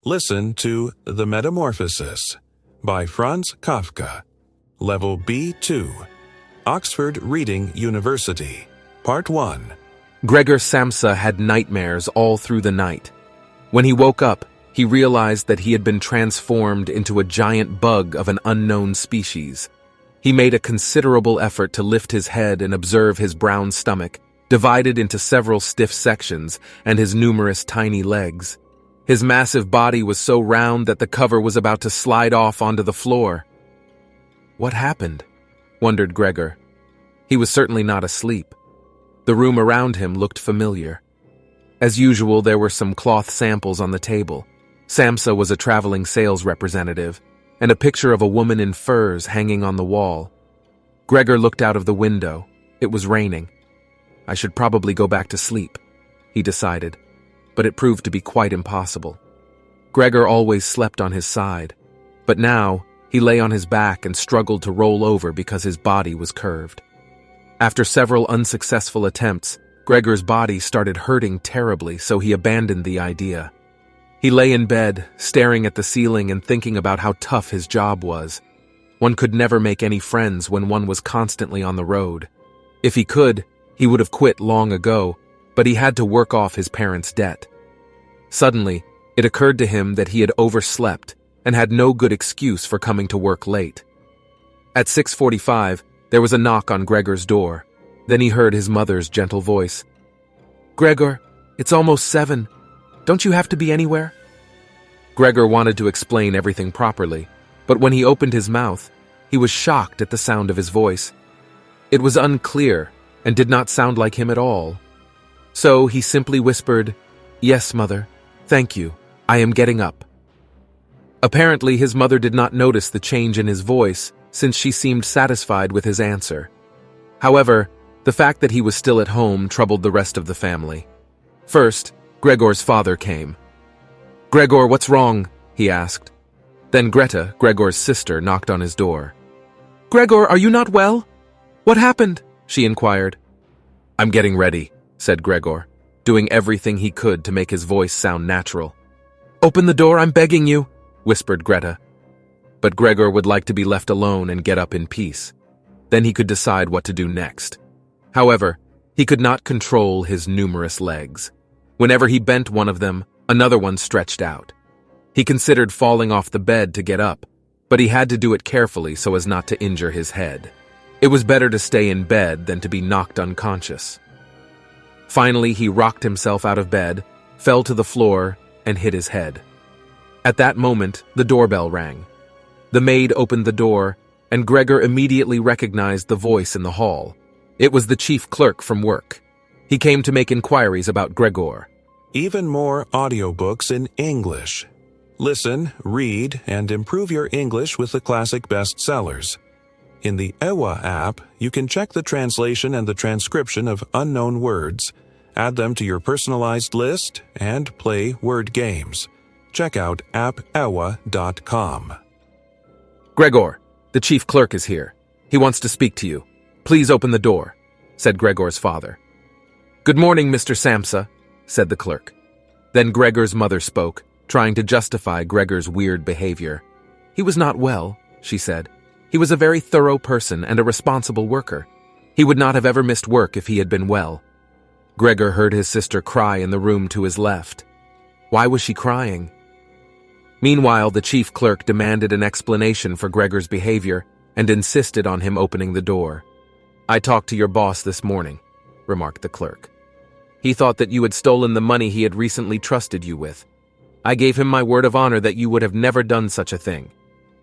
Listen to The Metamorphosis by Franz Kafka, Level B2, Oxford Reading University, Part 1. Gregor Samsa had nightmares all through the night. When he woke up, he realized that he had been transformed into a giant bug of an unknown species. He made a considerable effort to lift his head and observe his brown stomach, divided into several stiff sections, and his numerous tiny legs. His massive body was so round that the cover was about to slide off onto the floor. What happened? Wondered Gregor. He was certainly not asleep. The room around him looked familiar. As usual, there were some cloth samples on the table. Samsa was a traveling sales representative, and a picture of a woman in furs hanging on the wall. Gregor looked out of the window. It was raining. I should probably go back to sleep, he decided, but it proved to be quite impossible. Gregor always slept on his side, but now he lay on his back and struggled to roll over because his body was curved. After several unsuccessful attempts, Gregor's body started hurting terribly, so he abandoned the idea. He lay in bed, staring at the ceiling and thinking about how tough his job was. One could never make any friends when one was constantly on the road. If he could, he would have quit long ago, but he had to work off his parents' debt. Suddenly, it occurred to him that he had overslept and had no good excuse for coming to work late. At 6:45, there was a knock on Gregor's door. Then he heard his mother's gentle voice. "Gregor, it's almost 7. Don't you have to be anywhere?" Gregor wanted to explain everything properly, but when he opened his mouth, he was shocked at the sound of his voice. It was unclear and did not sound like him at all. So he simply whispered, "Yes, Mother. Thank you. I am getting up." Apparently, his mother did not notice the change in his voice, since she seemed satisfied with his answer. However, the fact that he was still at home troubled the rest of the family. First, Gregor's father came. "Gregor, what's wrong?" he asked. Then Greta, Gregor's sister, knocked on his door. "Gregor, are you not well? What happened?" she inquired. "I'm getting ready," said Gregor, doing everything he could to make his voice sound natural. "Open the door, I'm begging you," whispered Greta. But Gregor would like to be left alone and get up in peace. Then he could decide what to do next. However, he could not control his numerous legs. Whenever he bent one of them, another one stretched out. He considered falling off the bed to get up, but he had to do it carefully so as not to injure his head. It was better to stay in bed than to be knocked unconscious. Finally, he rocked himself out of bed, fell to the floor, and hit his head. At that moment, the doorbell rang. The maid opened the door, and Gregor immediately recognized the voice in the hall. It was the chief clerk from work. He came to make inquiries about Gregor. Even more audiobooks in English. Listen, read, and improve your English with the classic bestsellers. In the Ewa app, you can check the translation and the transcription of unknown words, add them to your personalized list, and play word games. Check out appewa.com. "Gregor, the chief clerk is here. He wants to speak to you. Please open the door," said Gregor's father. "Good morning, Mr. Samsa," said the clerk. Then Gregor's mother spoke, trying to justify Gregor's weird behavior. "He was not well," she said. "He was a very thorough person and a responsible worker. He would not have ever missed work if he had been well." Gregor heard his sister cry in the room to his left. Why was she crying? Meanwhile, the chief clerk demanded an explanation for Gregor's behavior and insisted on him opening the door. "I talked to your boss this morning," remarked the clerk. "He thought that you had stolen the money he had recently trusted you with. I gave him my word of honor that you would have never done such a thing.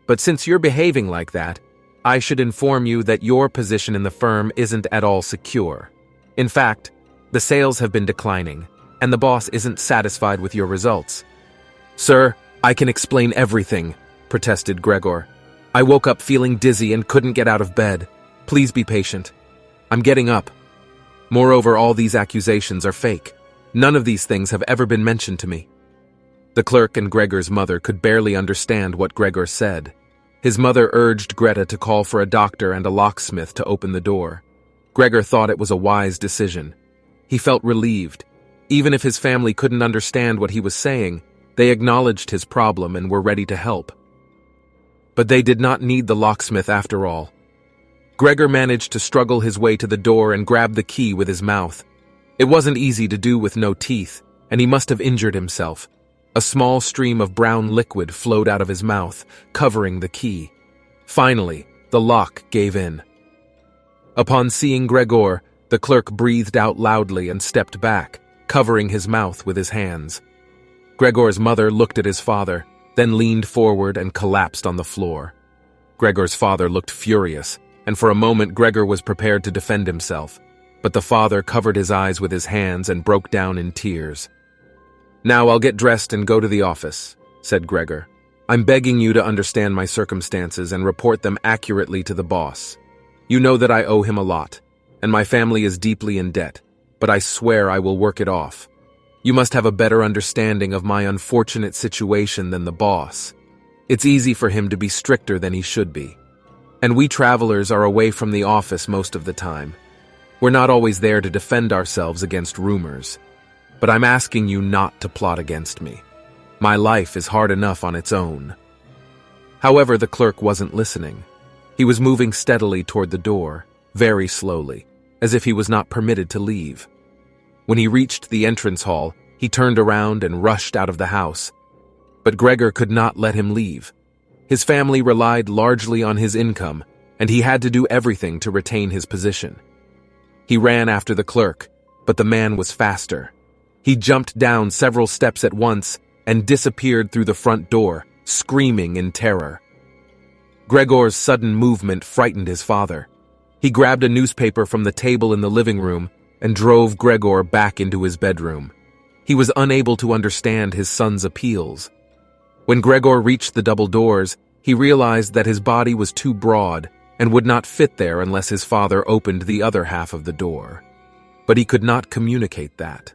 But since you're behaving like that, I should inform you that your position in the firm isn't at all secure. In fact, the sales have been declining, and the boss isn't satisfied with your results." "Sir, I can explain everything," protested Gregor. "I woke up feeling dizzy and couldn't get out of bed. Please be patient. I'm getting up. Moreover, all these accusations are fake. None of these things have ever been mentioned to me." The clerk and Gregor's mother could barely understand what Gregor said. His mother urged Greta to call for a doctor and a locksmith to open the door. Gregor thought it was a wise decision. He felt relieved. Even if his family couldn't understand what he was saying, They acknowledged his problem and were ready to help. But they did not need the locksmith after all. Gregor managed to struggle his way to the door and grab the key with his mouth. It wasn't easy to do with no teeth, and he must have injured himself. A small stream of brown liquid flowed out of his mouth, covering the key. Finally, the lock gave in. Upon seeing Gregor, the clerk breathed out loudly and stepped back, covering his mouth with his hands. Gregor's mother looked at his father, then leaned forward and collapsed on the floor. Gregor's father looked furious, and for a moment Gregor was prepared to defend himself, but the father covered his eyes with his hands and broke down in tears. "Now I'll get dressed and go to the office," said Gregor. "I'm begging you to understand my circumstances and report them accurately to the boss. You know that I owe him a lot, and my family is deeply in debt, but I swear I will work it off. You must have a better understanding of my unfortunate situation than the boss. It's easy for him to be stricter than he should be. And we travelers are away from the office most of the time. We're not always there to defend ourselves against rumors. But I'm asking you not to plot against me. My life is hard enough on its own." However, the clerk wasn't listening. He was moving steadily toward the door, very slowly, as if he was not permitted to leave. When he reached the entrance hall, he turned around and rushed out of the house. But Gregor could not let him leave. His family relied largely on his income, and he had to do everything to retain his position. He ran after the clerk, but the man was faster. He jumped down several steps at once and disappeared through the front door, screaming in terror. Gregor's sudden movement frightened his father. He grabbed a newspaper from the table in the living room and drove Gregor back into his bedroom. He was unable to understand his son's appeals. When Gregor reached the double doors, he realized that his body was too broad and would not fit there unless his father opened the other half of the door. But he could not communicate that,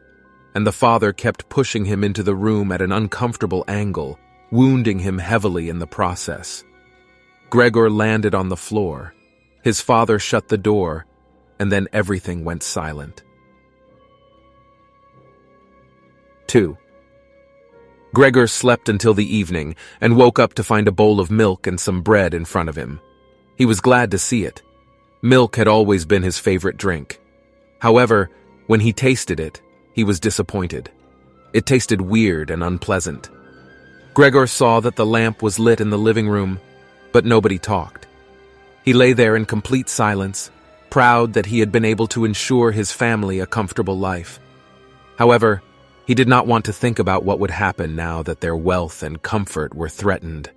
and the father kept pushing him into the room at an uncomfortable angle, wounding him heavily in the process. Gregor landed on the floor. His father shut the door, and then everything went silent. 2. Gregor slept until the evening and woke up to find a bowl of milk and some bread in front of him. He was glad to see it. Milk had always been his favorite drink. However, when he tasted it, he was disappointed. It tasted weird and unpleasant. Gregor saw that the lamp was lit in the living room, but nobody talked. He lay there in complete silence, proud that he had been able to ensure his family a comfortable life. However, he did not want to think about what would happen now that their wealth and comfort were threatened.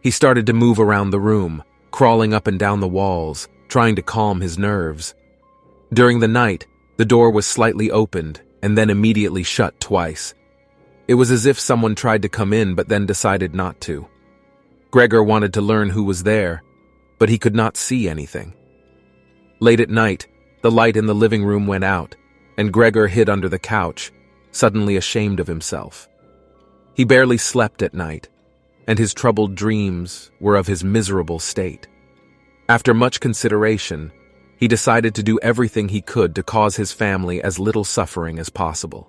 He started to move around the room, crawling up and down the walls, trying to calm his nerves. During the night, the door was slightly opened and then immediately shut twice. It was as if someone tried to come in but then decided not to. Gregor wanted to learn who was there, but he could not see anything. Late at night, the light in the living room went out, and Gregor hid under the couch, suddenly ashamed of himself. He barely slept at night, and his troubled dreams were of his miserable state. After much consideration, he decided to do everything he could to cause his family as little suffering as possible.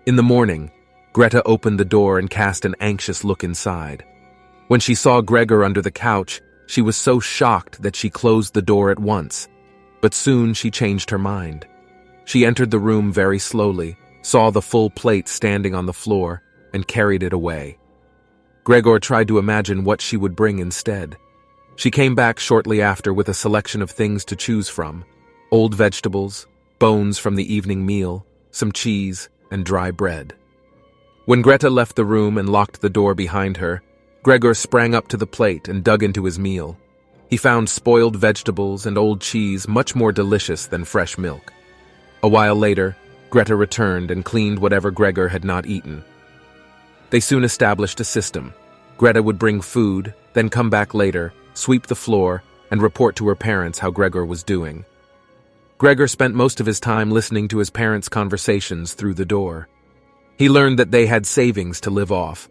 In the morning, Greta opened the door and cast an anxious look inside. When she saw Gregor under the couch, she was so shocked that she closed the door at once, but soon she changed her mind. She entered the room very slowly, saw the full plate standing on the floor, and carried it away. Gregor tried to imagine what she would bring instead. She came back shortly after with a selection of things to choose from: old vegetables, bones from the evening meal, some cheese, and dry bread. When Greta left the room and locked the door behind her, Gregor sprang up to the plate and dug into his meal. He found spoiled vegetables and old cheese much more delicious than fresh milk. A while later, Greta returned and cleaned whatever Gregor had not eaten. They soon established a system. Greta would bring food, then come back later, sweep the floor, and report to her parents how Gregor was doing. Gregor spent most of his time listening to his parents' conversations through the door. He learned that they had savings to live off,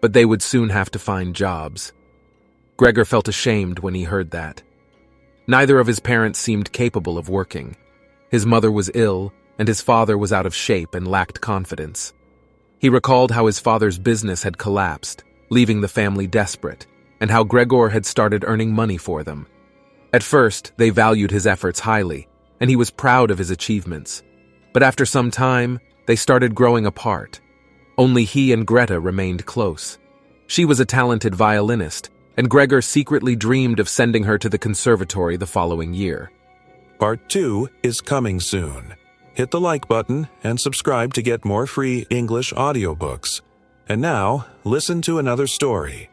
but they would soon have to find jobs. Gregor felt ashamed when he heard that. Neither of his parents seemed capable of working. His mother was ill, and his father was out of shape and lacked confidence. He recalled how his father's business had collapsed, leaving the family desperate, and how Gregor had started earning money for them. At first, they valued his efforts highly, and he was proud of his achievements. But after some time, they started growing apart. Only he and Greta remained close. She was a talented violinist, and Gregor secretly dreamed of sending her to the conservatory the following year. Part 2 is coming soon. Hit the like button and subscribe to get more free English audiobooks. And now, listen to another story.